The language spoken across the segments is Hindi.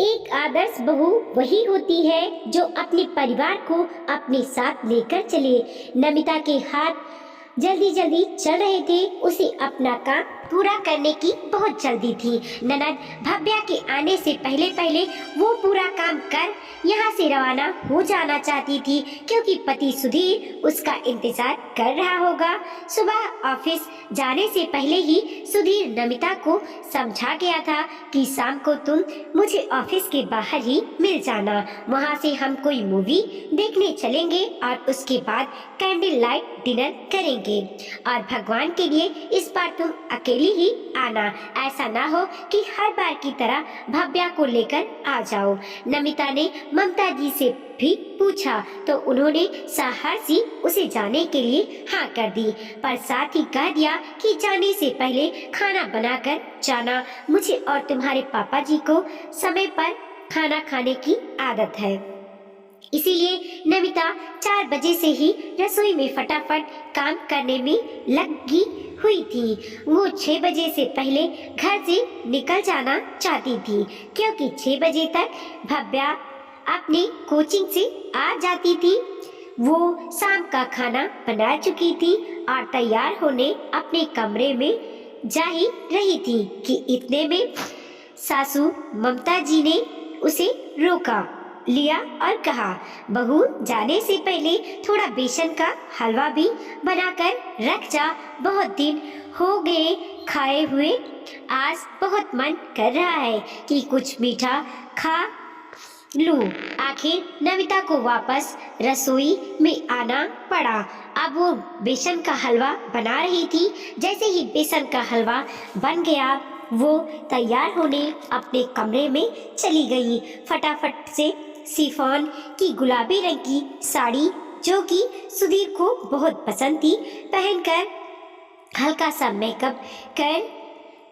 एक आदर्श बहू वही होती है जो अपने परिवार को अपने साथ लेकर चले। नमिता के हाथ जल्दी जल्दी चल रहे थे। उसे अपना काम पूरा करने की बहुत जल्दी थी। ननद भव्या के आने से पहले पहले वो पूरा काम कर यहाँ से रवाना हो जाना चाहती थी, क्योंकि पति सुधीर उसका इंतजार कर रहा होगा। सुबह ऑफिस जाने से पहले ही सुधीर नमिता को समझा गया था कि शाम को तुम मुझे ऑफिस के बाहर ही मिल जाना। वहाँ से हम कोई मूवी देखने चलेंगे और उसके बाद कैंडल लाइट डिनर करेंगे। और भगवान के लिए इस बार तुम अकेली ही आना, ऐसा ना हो कि हर बार की तरह भव्या को लेकर आ जाओ। नमिता ने ममता जी से भी पूछा तो उन्होंने साहसी उसे जाने के लिए हाँ कर दी, पर साथ ही कह दिया कि जाने से पहले खाना बनाकर जाना। मुझे और तुम्हारे पापा जी को समय पर खाना खाने की आदत है, इसीलिए नमिता 4 बजे से ही रसोई में फटाफट काम करने में लगी हुई थी। वो 6 बजे से पहले घर से निकल जाना चाहती थी, क्योंकि 6 बजे तक भव्या अपनी कोचिंग से आ जाती थी। वो शाम का खाना बना चुकी थी और तैयार होने अपने कमरे में जा ही रही थी कि इतने में सासू ममता जी ने उसे रोका लिया और कहा, बहू जाने से पहले थोड़ा बेसन का हलवा भी बनाकर रख जा, बहुत दिन हो गए खाए हुए। आज बहुत मन कर रहा है कि कुछ मीठा खा लूं। आखिर नमिता को वापस रसोई में आना पड़ा। अब वो बेसन का हलवा बना रही थी। जैसे ही बेसन का हलवा बन गया, वो तैयार होने अपने कमरे में चली गई। फटाफट से शिफॉन की गुलाबी रंग की साड़ी, जो कि सुधीर को बहुत पसंद थी, पहनकर हल्का सा मेकअप कर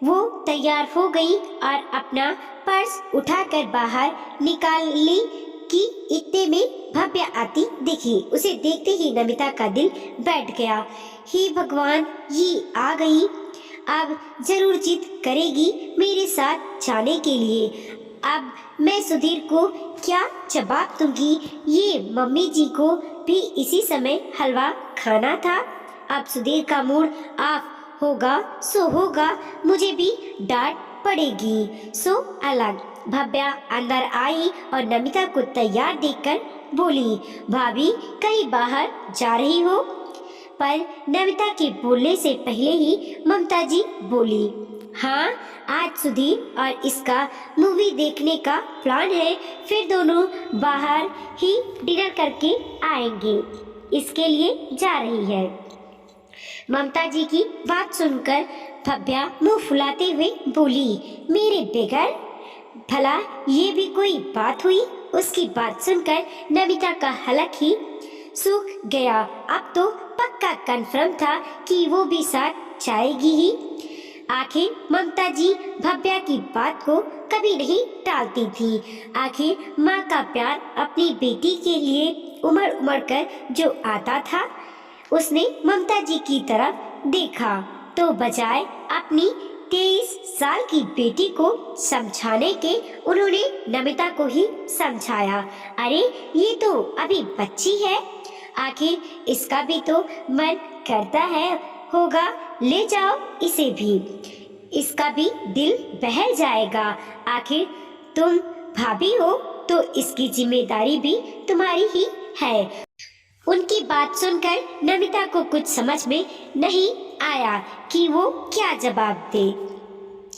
वो तैयार हो गई और अपना पर्स उठाकर बाहर निकाली कि इतने में भव्या आती दिखी। उसे देखते ही नमिता का दिल बैठ गया। हे भगवान, ये आ गई, अब जरूर जिद करेगी मेरे साथ जाने के लिए। अब मैं सुधीर को क्या जवाब दूंगी? ये मम्मी जी को भी इसी समय हलवा खाना था। अब सुधीर का मूड ऑफ होगा सो होगा, मुझे भी डांट पड़ेगी सो अलग। भव्या अंदर आई और नमिता को तैयार देखकर बोली, भाभी कहीं बाहर जा रही हो? पर नमिता के बोलने से पहले ही ममता जी बोली, हाँ आज सुधीर और इसका मूवी देखने का प्लान है, फिर दोनों बाहर ही डिनर करके आएंगे, इसके लिए जा रही है। ममता जी की बात सुनकर भव्या मुंह फुलाते हुए बोली, मेरे बेगर, भला ये भी कोई बात हुई? उसकी बात सुनकर नमिता का हलक ही सूख गया। अब तो पक्का कंफर्म था कि वो भी साथ जाएगी ही। आखिर ममता जी भव्या की बात को कभी नहीं टालती थी। आखिर माँ का प्यार अपनी बेटी के लिए उमड़ उमड़ कर जो आता था, उसने ममता जी की तरफ देखा तो बजाय अपनी 23 साल की बेटी को समझाने के उन्होंने नमिता को ही समझाया। अरे ये तो अभी बच्ची है, आखिर इसका भी तो मन करता है होगा, ले जाओ इसे भी, इसका भी दिल बहल जाएगा। आखिर तुम भाभी हो तो इसकी जिम्मेदारी भी तुम्हारी ही है। उनकी बात सुनकर नमिता को कुछ समझ में नहीं आया कि वो क्या जवाब दे।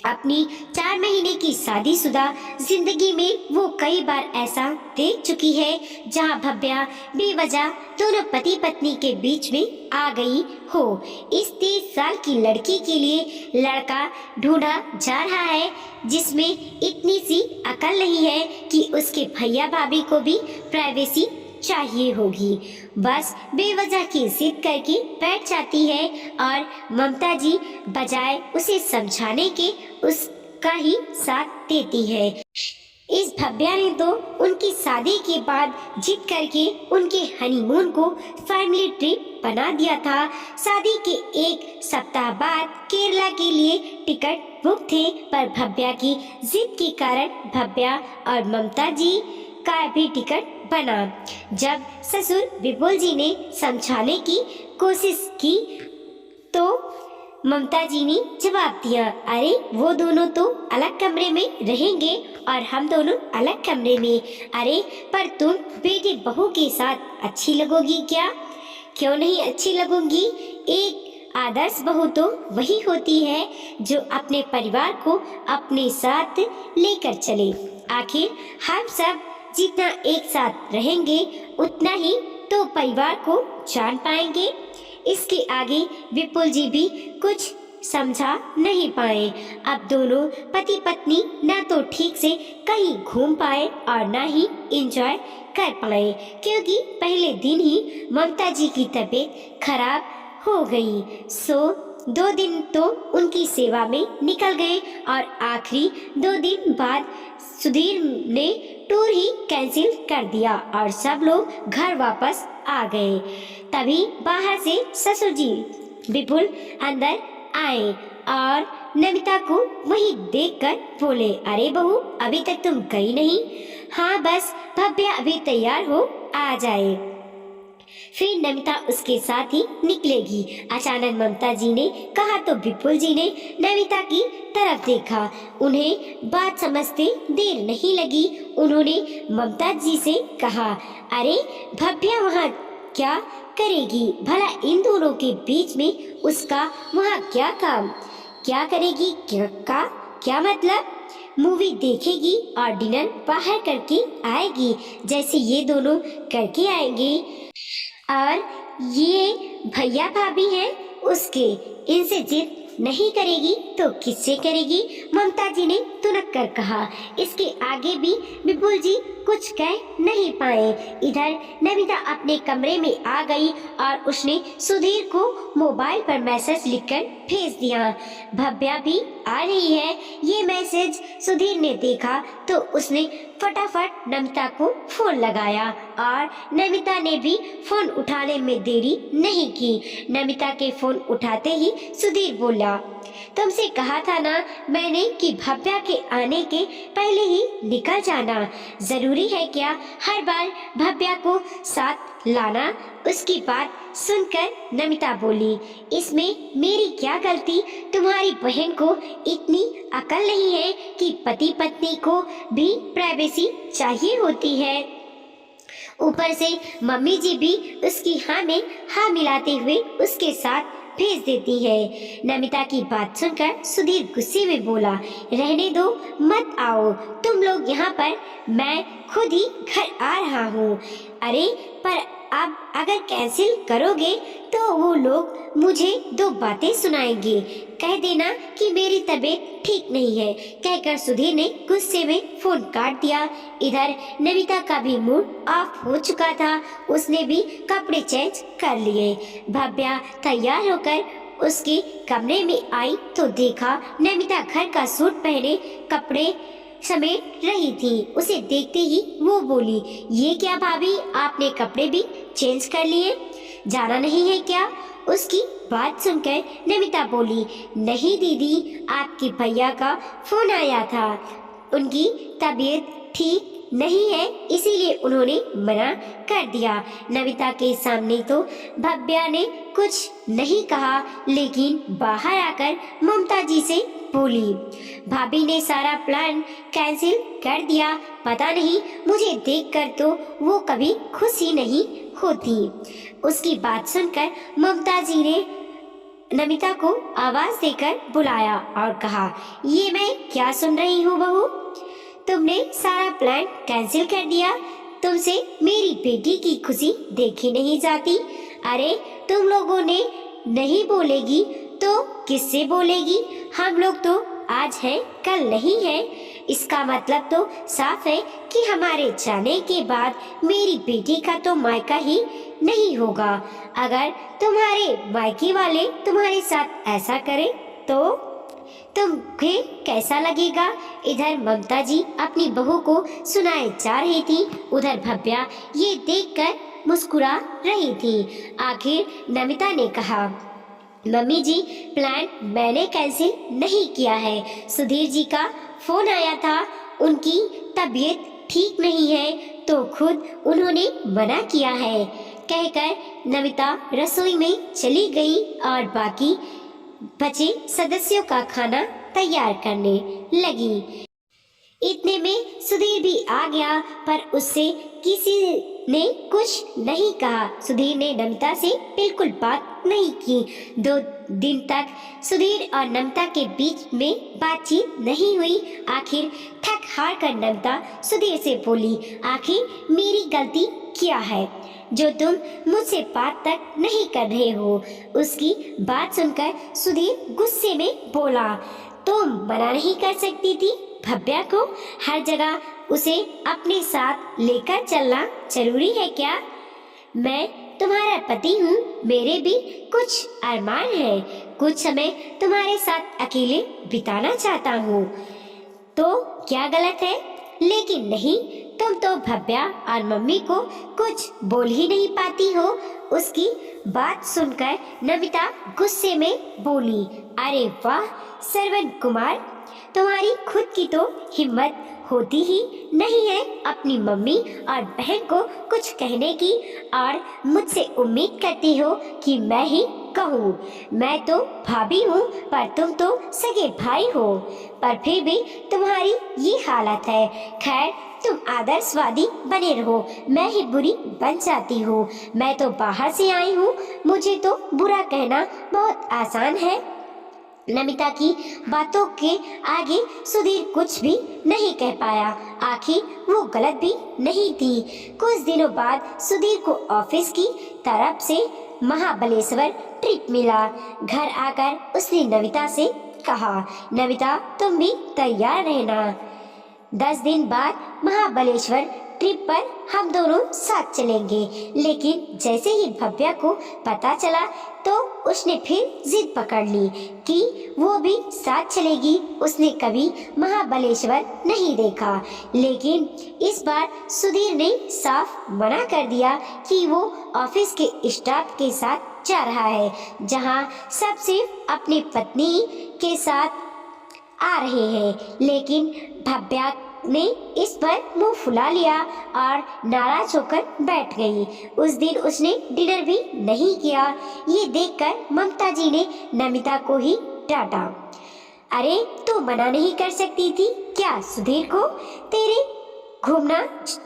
अपनी 4 महीने की शादीशुदा जिंदगी में वो कई बार ऐसा देख चुकी है जहां भव्या बेवजह दोनों पति पत्नी के बीच में आ गई हो। इस 23 साल की लड़की के लिए लड़का ढूंढा जा रहा है जिसमें इतनी सी अकल नहीं है कि उसके भैया भाभी को भी प्राइवेसी चाहिए होगी। बस बेवजह की जिद करके बैठ जाती है और ममता जी बजाय उसे समझाने के उसका ही साथ देती है। इस भव्या ने तो उनकी शादी के बाद जिद करके उनके हनीमून को फैमिली ट्रिप बना दिया था। शादी के एक सप्ताह बाद केरला के लिए टिकट बुक थे, पर भव्या की जिद के कारण भव्या और ममता जी का भी टिकट बना। जब ससुर विपुल जी ने समझाने की कोशिश की तो ममता जी ने जवाब दिया, अरे वो दोनों तो अलग कमरे में रहेंगे और हम दोनों अलग कमरे में। अरे पर तुम बेटी बहू के साथ अच्छी लगोगी क्या? क्यों नहीं अच्छी लगूंगी? एक आदर्श बहू तो वही होती है जो अपने परिवार को अपने साथ लेकर चले। आखिर हम सब जितना एक साथ रहेंगे उतना ही तो परिवार को जान पाएंगे। इसके आगे विपुल जी भी कुछ समझा नहीं पाए। अब दोनों पति पत्नी न तो ठीक से कहीं घूम पाए और न ही एंजॉय कर पाए, क्योंकि पहले दिन ही ममता जी की तबीयत खराब हो गई। सो 2 दिन तो उनकी सेवा में निकल गए और आखिरी 2 दिन बाद सुधीर ने टूर ही कैंसिल कर दिया और सब लोग घर वापस आ गए। तभी बाहर से ससुर जी विपुल अंदर आए और नमिता को वहीं देखकर बोले, अरे बहू अभी तक तुम गई नहीं? हाँ बस भव्या अभी तैयार हो आ जाए, फिर नमिता उसके साथ ही निकलेगी। अचानक ममता जी ने कहा तो विपुल जी ने नमिता की तरफ देखा। उन्हें बात समझते देर नहीं लगी। उन्होंने ममता जी से कहा, अरे भव्या वहाँ क्या करेगी? भला इन दोनों के बीच में उसका वहाँ क्या काम? क्या करेगी क्या मतलब? मूवी देखेगी और डिनर बाहर करके आएगी जैसे ये दोनों करके आएंगे। और ये भैया भाभी हैं उसके, इनसे जिद नहीं करेगी तो किससे करेगी? ममता जी ने तुनक कर कहा। इसके आगे भी विपुल जी कुछ कह नहीं पाए। इधर नमिता अपने कमरे में आ गई और उसने सुधीर को मोबाइल पर मैसेज लिखकर भेज दिया, भव्या भी आ रही है। ये मैसेज सुधीर ने देखा तो उसने फटाफट नमिता को फोन लगाया और नमिता ने भी फोन उठाने में देरी नहीं की। नमिता के फोन उठाते ही सुधीर बोला, तुमसे कहा था ना मैंने कि भव्या के आने के पहले ही निकल जाना। जरूरी है क्या हर बार भव्या को साथ लाना? उसकी बात सुनकर नमिता बोली, इसमें मेरी क्या गलती? तुम्हारी बहन को इतनी अकल नहीं है कि पति पत्नी को भी प्राइवेसी चाहिए होती है। ऊपर से मम्मी जी भी उसकी हाँ में हाँ मिलाते हुए उसके साथ भेज देती है। नमिता की बात सुनकर सुधीर गुस्से में बोला, रहने दो, मत आओ तुम लोग यहाँ पर, मैं खुद ही घर आ रहा हूँ। अरे पर अब अगर कैंसिल करोगे तो वो लोग मुझे 2 बातें सुनाएंगे। कह देना कि मेरी तबीयत ठीक नहीं है। कहकर सुधीर ने गुस्से में फोन काट दिया। इधर नमिता का भी मूड ऑफ हो चुका था। उसने भी कपड़े चेंज कर लिए। भव्या तैयार होकर उसके कमरे में आई तो देखा नमिता घर का सूट पहने कपड़े समेट रही थी। उसे देखते ही वो बोली, ये क्या भाभी, आपने कपड़े भी चेंज कर लिए? जाना नहीं है क्या? उसकी बात सुनकर नमिता बोली, नहीं दीदी, आपके भैया का फोन आया था, उनकी तबीयत ठीक नहीं है इसीलिए उन्होंने मना कर दिया। नमिता के सामने तो भव्या ने कुछ नहीं कहा, लेकिन बाहर आकर ममता जी से बोली, भाभी ने सारा प्लान कैंसिल कर दिया। पता नहीं, मुझे देखकर तो वो कभी खुश ही नहीं होती। उसकी बात सुनकर ममता जी ने नमिता को आवाज देकर बुलाया और कहा, ये मैं क्या सुन रही हूँ बहू, तुमने सारा प्लान कैंसिल कर दिया। तुमसे मेरी बेटी की खुशी देखी नहीं जाती। अरे तुम लोगों ने नहीं बोलेगी तो किससे बोलेगी? हम लोग तो आज है कल नहीं है। इसका मतलब तो साफ है कि हमारे जाने के बाद मेरी बेटी का तो मायका ही नहीं होगा। अगर तुम्हारे मायके वाले तुम्हारे साथ ऐसा करें तो तुम्हें कैसा लगेगा? इधर ममता जी अपनी बहू को सुनाए जा रही थी, उधर भव्या ये देखकर मुस्कुरा रही थी। आखिर नमिता ने कहा, मम्मी जी, प्लान मैंने कैंसिल नहीं किया है। सुधीर जी का फोन आया था, उनकी तबीयत ठीक नहीं है तो खुद उन्होंने मना किया है, कहकर नमिता रसोई में चली गई और बाकी बचे सदस्यों का खाना तैयार करने लगी। इतने में सुधीर भी आ गया, पर उससे किसी ने कुछ नहीं कहा। सुधीर ने नमिता से बिल्कुल बात नहीं की। 2 दिन तक सुधीर और नमिता के बीच में बातचीत नहीं हुई। आखिर थक हार कर नमिता सुधीर से बोली, आखिर मेरी गलती क्या है जो तुम मुझसे बात तक नहीं कर रहे हो? उसकी बात सुनकर सुधीर गुस्से में बोला, तुम मना नहीं कर सकती थी भव्या को? हर जगह उसे अपने साथ लेकर चलना जरूरी है क्या? मैं तुम्हारा पति हूँ, मेरे भी कुछ अरमान है, कुछ समय तुम्हारे साथ अकेले बिताना चाहता हूँ, तो क्या गलत है? लेकिन नहीं, तुम तो भव्या और मम्मी को कुछ बोल ही नहीं पाती हो। उसकी बात सुनकर नमिता गुस्से में बोली, अरे वाह श्रवण कुमार, तुम्हारी खुद की तो हिम्मत होती ही नहीं है अपनी मम्मी और बहन को कुछ कहने की, और मुझसे उम्मीद करती हो कि मैं ही कहूँ। मैं तो भाभी हूँ, पर तुम तो सगे भाई हो, पर फिर भी तुम्हारी ये हालत है। खैर, तुम आदर्शवादी बने रहो, मैं ही बुरी बन जाती हूँ। मैं तो बाहर से आई हूँ, मुझे तो बुरा कहना बहुत आसान है। नमिता की बातों के आगे सुधीर कुछ भी नहीं कह पाया। आखिर वो गलत भी नहीं थी। कुछ दिनों बाद सुधीर को ऑफिस की तरफ से महाबलेश्वर ट्रिप मिला। घर आकर उसने नमिता से कहा, नमिता तुम भी तैयार रहना, 10 दिन बाद महाबलेश्वर ट्रिप पर हम दोनों साथ चलेंगे। लेकिन जैसे ही भव्या को पता चला तो उसने फिर जिद पकड़ ली कि वो भी साथ चलेगी। उसने कभी महाबलेश्वर नहीं देखा, लेकिन इस बार सुधीर ने साफ मना कर दिया कि वो ऑफिस के स्टाफ के साथ जा रहा है, जहां सब सिर्फ अपनी पत्नी के साथ आ रहे हैं। लेकिन भव्या ने इस पर मुंह फुला लिया और नाराज होकर बैठ गई। उस दिन उसने डिनर भी नहीं किया। ये देखकर ममता जी ने नमिता को ही डांटा, अरे तू मना नहीं कर सकती थी क्या सुधीर को? तेरे घूमना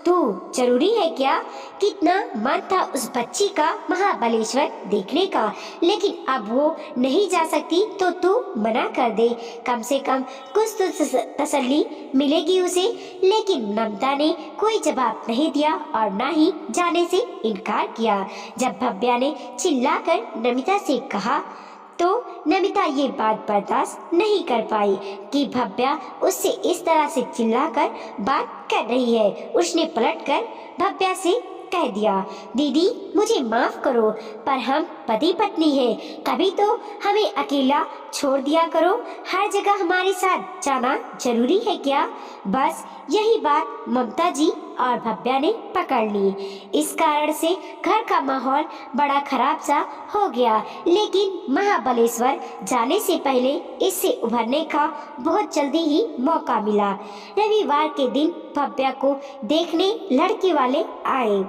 तू जरूरी है क्या? कितना मन था उस बच्ची का महाबलेश्वर देखने का, लेकिन अब वो नहीं जा सकती तो तू मना कर दे, कम से कम कुछ तो तसल्ली मिलेगी उसे। लेकिन ममता ने कोई जवाब नहीं दिया और ना ही जाने से इनकार किया। जब भव्या ने चिल्लाकर नमिता से कहा तो नमिता ये बात बर्दाश्त नहीं कर पाई कि भव्या उससे इस तरह से चिल्लाकर बात कर रही है। उसने पलटकर भव्या से कह दिया, दीदी मुझे माफ करो, पर हम पति पत्नी हैं, कभी तो हमें अकेला छोड़ दिया करो। हर जगह हमारे साथ जाना जरूरी है क्या? बस यही बात ममता जी और भव्या ने पकड़ ली। इस कारण से घर का माहौल बड़ा खराब सा हो गया। लेकिन महाबलेश्वर जाने से पहले इससे उभरने का बहुत जल्दी ही मौका मिला। रविवार के दिन भव्या को देखने लड़के वाले आए।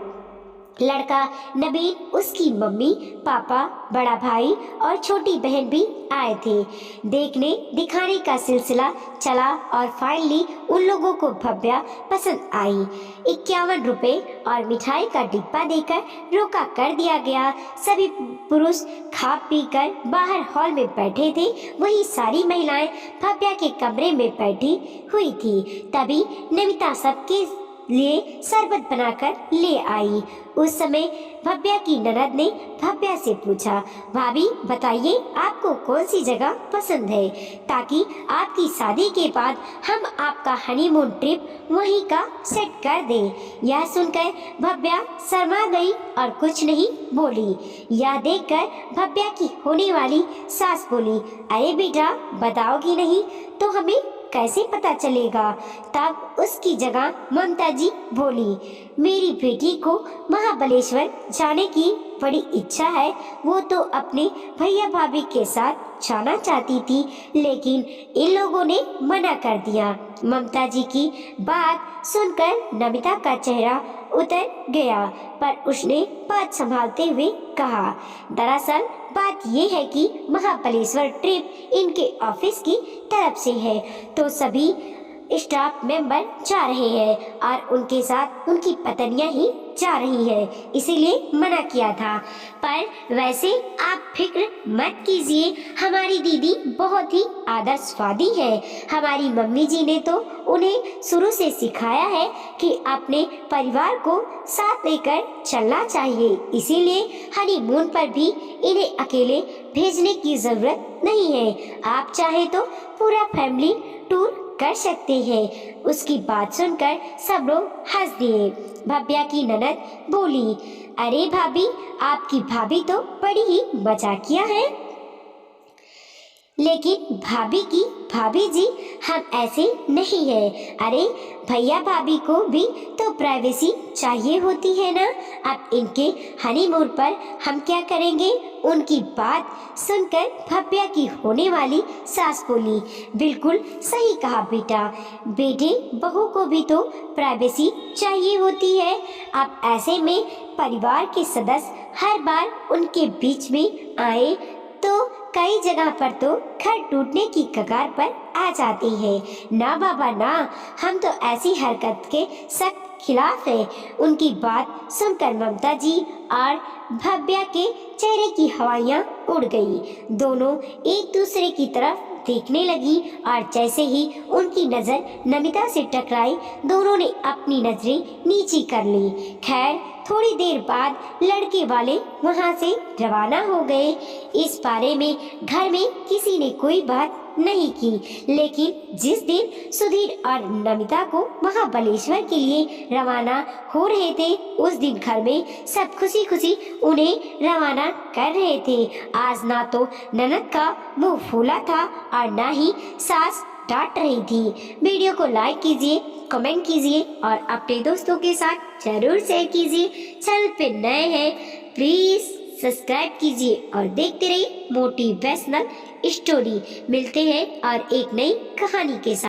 लड़का नबीन, उसकी मम्मी, पापा, बड़ा भाई और छोटी बहन भी आए थे। देखने दिखाने का सिलसिला चला और फाइनली उन लोगों को भव्या पसंद आई। 51 रुपए और मिठाई का डिब्बा देकर रोका कर दिया गया। सभी पुरुष खा पी कर बाहर हॉल में बैठे थे, वही सारी महिलाएं भव्या के कमरे में बैठी हुई थी। तभी नमिता सबके लिए शरबत बनाकर ले आई। उस समय भव्या की ननद ने भव्या से पूछा, भाभी बताइए आपको कौन सी जगह पसंद है, ताकि आपकी शादी के बाद हम आपका हनीमून ट्रिप वहीं का सेट कर दें। यह सुनकर भव्या शर्मा गई और कुछ नहीं बोली। यह देखकर भव्या की होने वाली सास बोली, अरे बेटा बताओगी नहीं तो हमें कैसे पता चलेगा। तब उसकी जगह ममता जी बोली, मेरी बेटी को महाबलेश्वर जाने की बड़ी इच्छा है। वो तो अपने भैया भाभी के साथ जाना चाहती थी, लेकिन इन लोगों ने मना कर दिया। ममता जी की बात सुनकर नमिता का चेहरा उतर गया, पर उसने बात संभालते हुए कहा, दरअसल बात ये है कि महाबलेश्वर ट्रिप इनके ऑफिस की तरफ से है, तो सभी स्टाफ मेंबर जा रहे हैं और उनके साथ उनकी पत्नियां ही जा रही है, इसीलिए मना किया था। पर वैसे आप फिक्र मत कीजिए, हमारी दीदी बहुत ही आदर्शवादी है। हमारी मम्मी जी ने तो उन्हें शुरू से सिखाया है कि अपने परिवार को साथ लेकर चलना चाहिए, इसीलिए हनीमून पर भी इन्हें अकेले भेजने की जरूरत नहीं है। आप चाहे तो पूरा फैमिली टूर कर सकते हैं। उसकी बात सुनकर सब लोग हंस दिए। भव्या की ननद बोली, अरे भाभी आपकी भाभी तो बड़ी ही मजाकिया है। लेकिन भाभी जी हम ऐसे नहीं है। अरे भैया भाभी को भी तो प्राइवेसी चाहिए होती है ना। अब इनके हनीमून पर हम क्या करेंगे। उनकी बात सुनकर भव्या की होने वाली सास बोली, बिल्कुल सही कहा बेटा, बेटे बहू को भी तो प्राइवेसी चाहिए होती है। अब ऐसे में परिवार के सदस्य हर बार उनके बीच में आए तो कई जगह पर तो घर टूटने की कगार पर आ जाती है। ना बाबा ना, हम तो ऐसी हरकत के सख्त खिलाफ है। उनकी बात सुनकर ममता जी और भव्या के चेहरे की हवाइयाँ उड़ गई। दोनों एक दूसरे की तरफ देखने लगी और जैसे ही उनकी नजर नमिता से टकराई, दोनों ने अपनी नजरें नीची कर ली। खैर थोड़ी देर बाद लड़के वाले वहां से रवाना हो गए। इस बारे में घर में किसी ने कोई बात नहीं की, लेकिन जिस दिन सुधीर और नमिता को महाबलेश्वर के लिए रवाना हो रहे थे, उस दिन घर में सब खुशी खुशी उन्हें रवाना कर रहे थे। आज ना तो ननद का मुंह फूला था और ना ही सास डांट रही थी। वीडियो को लाइक कीजिए, कमेंट कीजिए और अपने दोस्तों के साथ जरूर शेयर कीजिए। चैनल पे नए हैं प्लीज सब्सक्राइब कीजिए और देखते रहिए मोटिवेशनल स्टोरी। मिलते हैं और एक नई कहानी के साथ।